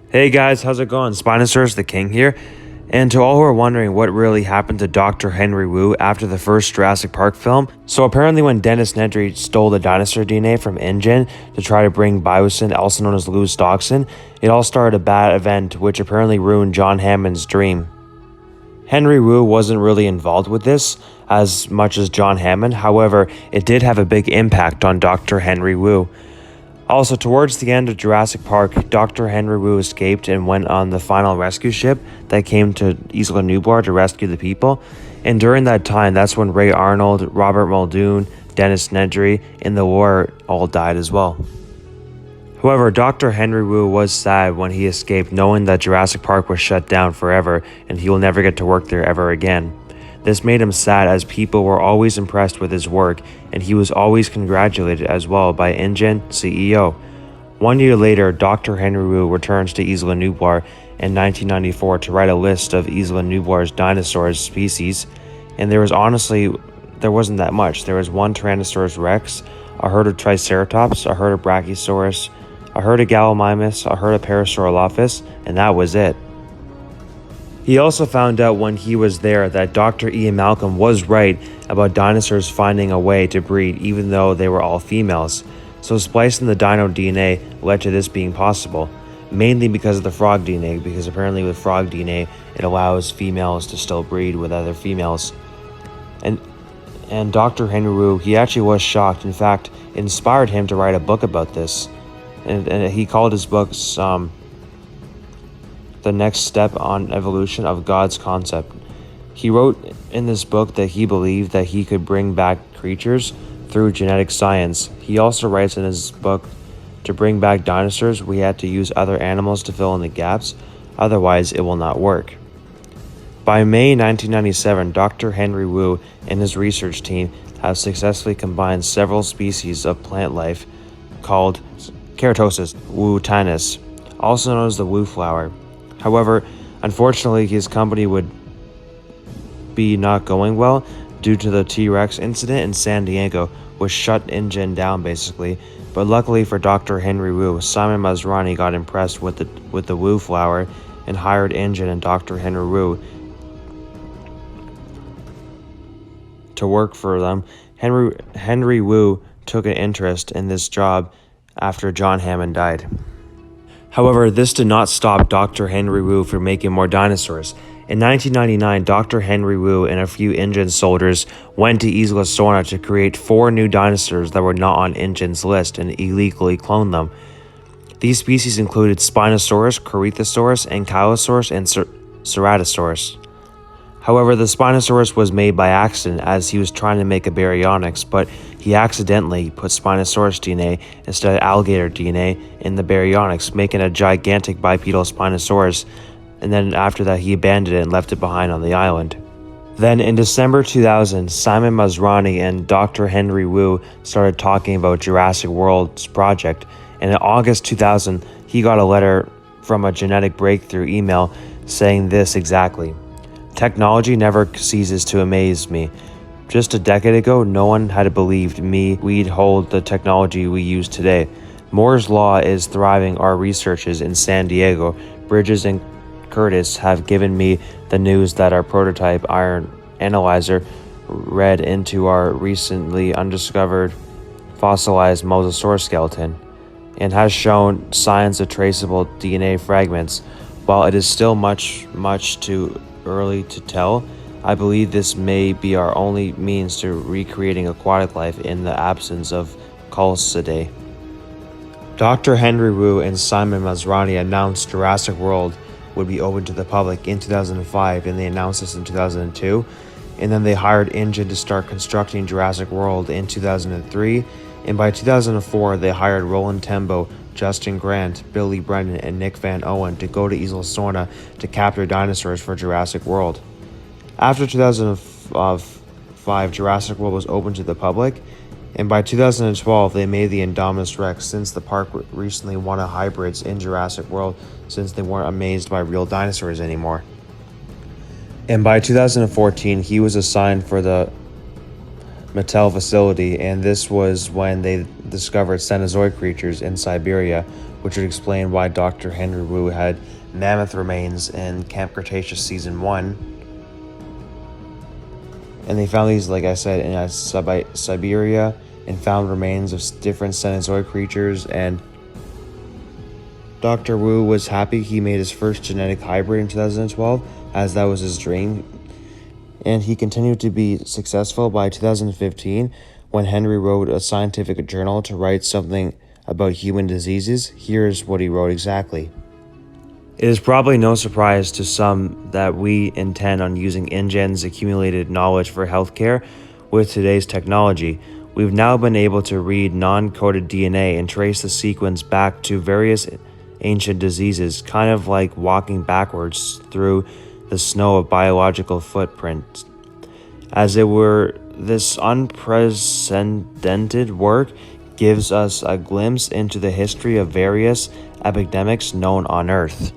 Hey guys, how's it going? Spinosaurus the King here. And to all who are wondering what really happened to Dr. Henry Wu after the first Jurassic Park film, so apparently when Dennis Nedry stole the dinosaur DNA from Ingen to try to bring Biosyn, also known as Lou's toxin, it all started a bad event which apparently ruined John Hammond's dream. Henry Wu wasn't really involved with this as much as John Hammond, however, it did have a big impact on Dr. Henry Wu. Also, towards the end of Jurassic Park, Dr. Henry Wu escaped and went on the final rescue ship that came to Isla Nublar to rescue the people. And during that time, that's when Ray Arnold, Robert Muldoon, Dennis Nedry, and the war all died as well. However, Dr. Henry Wu was sad when he escaped, knowing that Jurassic Park was shut down forever and he will never get to work there ever again. This made him sad as people were always impressed with his work and he was always congratulated as well by Ingen CEO. 1 year later, Dr. Henry Wu returns to Isla Nublar in 1994 to write a list of Isla Nublar's dinosaurs species, and there wasn't that much. There was one Tyrannosaurus Rex, a herd of Triceratops, a herd of Brachiosaurus, a herd of Gallimimus, a herd of Parasaurolophus, and that was it. He also found out when he was there that Dr. Ian Malcolm was right about dinosaurs finding a way to breed even though they were all females. So splicing the dino DNA led to this being possible, mainly because of the frog DNA, because apparently with frog DNA it allows females to still breed with other females. And Dr. Henry Wu, he actually was shocked. In fact, it inspired him to write a book about this. And he called his books The Next Step on Evolution of God's Concept. He wrote in this book that he believed that he could bring back creatures through genetic science. He also writes in his book, to bring back dinosaurs, we had to use other animals to fill in the gaps, otherwise it will not work. By May 1997, Dr. Henry Wu and his research team have successfully combined several species of plant life called Ceratosaurus wutanus, also known as the Wu flower. However, unfortunately, his company would be not going well due to the T-Rex incident in San Diego, which shut Ingen down basically. But luckily for Dr. Henry Wu, Simon Masrani got impressed with the Wu flower and hired Ingen and Dr. Henry Wu to work for them. Henry Wu took an interest in this job after John Hammond died. However, this did not stop Dr. Henry Wu from making more dinosaurs. In 1999, Dr. Henry Wu and a few Ingen soldiers went to Isla Sorna to create 4 new dinosaurs that were not on Ingen's list and illegally clone them. These species included Spinosaurus, Ceratosaurus, Ankylosaurus, and Ceratosaurus. However, the Spinosaurus was made by accident as he was trying to make a baryonyx, but he accidentally put Spinosaurus DNA instead of alligator DNA in the baryonyx, making a gigantic bipedal Spinosaurus, and then after that he abandoned it and left it behind on the island. Then in December 2000, Simon Masrani and Dr. Henry Wu started talking about Jurassic World's project, and in August 2000, he got a letter from a genetic breakthrough email saying this exactly. Technology never ceases to amaze me. Just a decade ago, no one had believed we'd hold the technology we use today. Moore's Law is thriving our researches in San Diego. Bridges and Curtis have given me the news that our prototype iron analyzer read into our recently undiscovered fossilized mosasaur skeleton and has shown signs of traceable DNA fragments. While it is still much too early to tell, I believe this may be our only means to recreating aquatic life in the absence of Culsidae. Dr. Henry Wu and Simon Masrani announced Jurassic World would be open to the public in 2005, and they announced this in 2002, and then they hired Ingen to start constructing Jurassic World in 2003, and by 2004 they hired Roland Tembo, Justin Grant, Billy Brennan, and Nick Van Owen to go to Isla Sorna to capture dinosaurs for Jurassic World. After 2005, Jurassic World was open to the public, and by 2012 they made the Indominus-Rex, since the park recently wanted hybrids in Jurassic World since they weren't amazed by real dinosaurs anymore. And by 2014 he was assigned for the Mattel facility, and this was when they discovered Cenozoic creatures in Siberia, which would explain why Dr. Henry Wu had mammoth remains in Camp Cretaceous Season 1. And they found these, like I said, in Siberia, and found remains of different Cenozoic creatures, and Dr. Wu was happy he made his first genetic hybrid in 2012, as that was his dream. And he continued to be successful by 2015, when Henry wrote a scientific journal to write something about human diseases. Here's what he wrote exactly. It is probably no surprise to some that we intend on using Ingen's accumulated knowledge for healthcare with today's technology. We've now been able to read non-coded DNA and trace the sequence back to various ancient diseases, kind of like walking backwards through the snow of biological footprints. As it were, this unprecedented work gives us a glimpse into the history of various epidemics known on Earth.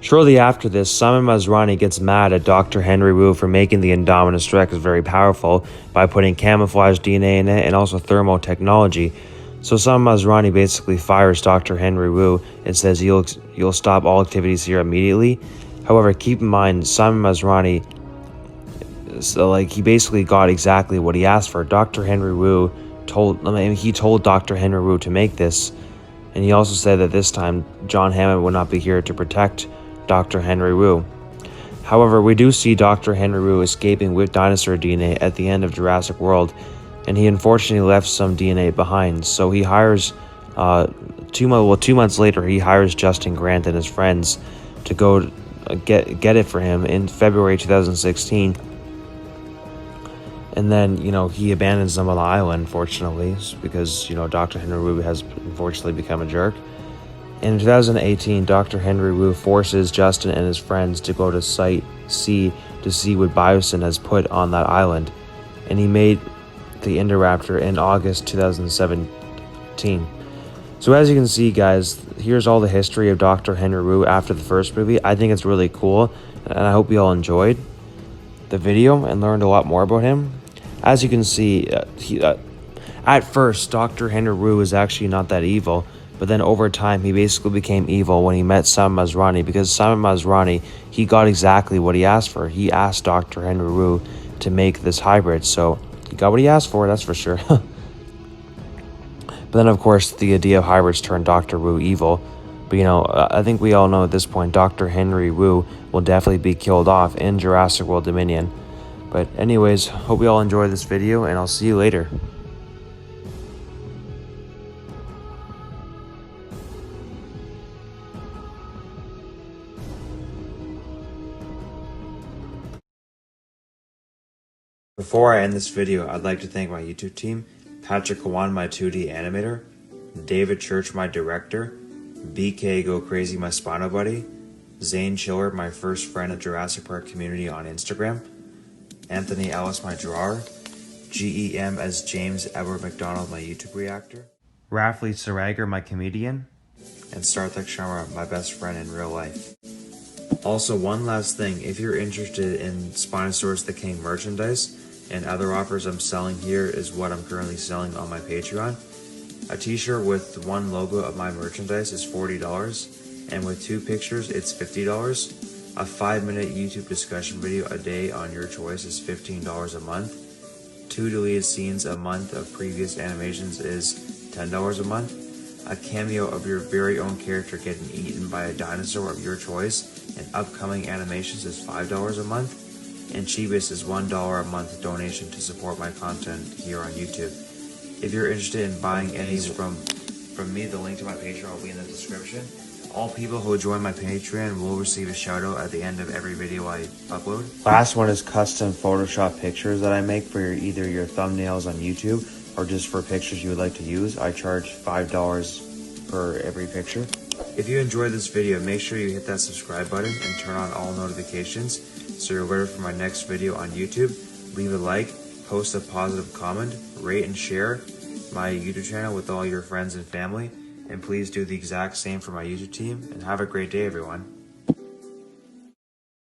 Shortly after this, Simon Masrani gets mad at Dr. Henry Wu for making the Indominus-Rex very powerful by putting camouflage DNA in it and also thermal technology. So Simon Masrani basically fires Dr. Henry Wu and says you'll stop all activities here immediately. However, keep in mind, Simon Masrani, he basically got exactly what he asked for. Dr. Henry Wu told Dr. Henry Wu to make this, and he also said that this time John Hammond would not be here to protect Dr. Henry Wu. However, we do see Dr. Henry Wu escaping with dinosaur DNA at the end of Jurassic World, and he unfortunately left some DNA behind. So he hires, 2 months later, he hires Justin Grant and his friends to go get it for him in February 2016. And then, he abandons them on the island, fortunately, because, Dr. Henry Wu has unfortunately become a jerk. In 2018, Dr. Henry Wu forces Justin and his friends to go to Site C to see what Biosyn has put on that island, and he made the Indoraptor in August 2017. So as you can see, guys, here's all the history of Dr. Henry Wu after the first movie. I think it's really cool, and I hope you all enjoyed the video and learned a lot more about him. As you can see, at first, Dr. Henry Wu was actually not that evil, but then over time, he basically became evil when he met Simon Masrani, because Simon Masrani, he got exactly what he asked for. He asked Dr. Henry Wu to make this hybrid, so he got what he asked for, that's for sure. But then, of course, the idea of hybrids turned Dr. Wu evil. But, I think we all know at this point, Dr. Henry Wu will definitely be killed off in Jurassic World Dominion. But anyways, hope you all enjoyed this video, and I'll see you later. Before I end this video, I'd like to thank my YouTube team, Patrik, Cauan, my 2D animator, David Church, my director, BK Go Crazy, my Spino buddy, Zane Chiller, my first friend of Jurassic Park community on Instagram, Anthony Ellis, my drawer, GEM as James Edward Macdonald, my YouTube reactor, Rafley Sarager, my comedian, and Sarthak Sharma, my best friend in real life. Also, one last thing, if you're interested in Spinosaurus the King merchandise and other offers I'm selling, here is what I'm currently selling on my Patreon. A t-shirt with one logo of my merchandise is $40, and with 2 pictures it's $50. A 5-minute YouTube discussion video a day on your choice is $15 a month. 2 deleted scenes a month of previous animations is $10 a month. A cameo of your very own character getting eaten by a dinosaur of your choice and upcoming animations is $5 a month. And cheapest is $1 a month donation to support my content here on YouTube. If you're interested in buying any from me, the link to my Patreon will be in the description. All people who join my Patreon will receive a shout out at the end of every video I upload. Last one is custom Photoshop pictures that I make for either your thumbnails on YouTube or just for pictures you would like to use. I charge $5 per every picture. If you enjoyed this video, make sure you hit that subscribe button and turn on all notifications so you're alerted for my next video on YouTube. Leave a like, post a positive comment, rate and share my YouTube channel with all your friends and family, and please do the exact same for my YouTube team, and have a great day, everyone.